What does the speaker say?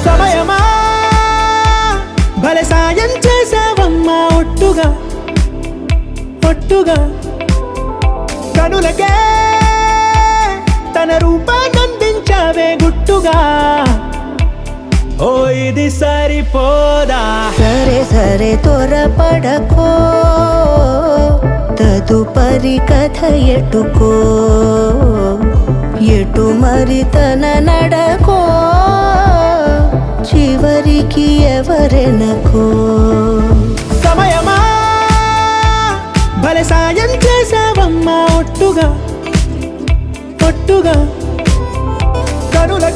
సమయమా భలే సాయం చేసావమ్మా ఒట్టుగా ఒట్టుగా కనులకే తన రూపాన్నందించావే గుట్టుగా ఓ ఇది సరిపోదా సరే సరే త్వరపడకో తదుపరి కథ ఎటుకో ఎటు మరి తన నడకో చివరికి ఎవరెనకో సమయమా భలే సాయం చేసావమ్మా ఒట్టుగా ఒట్టుగా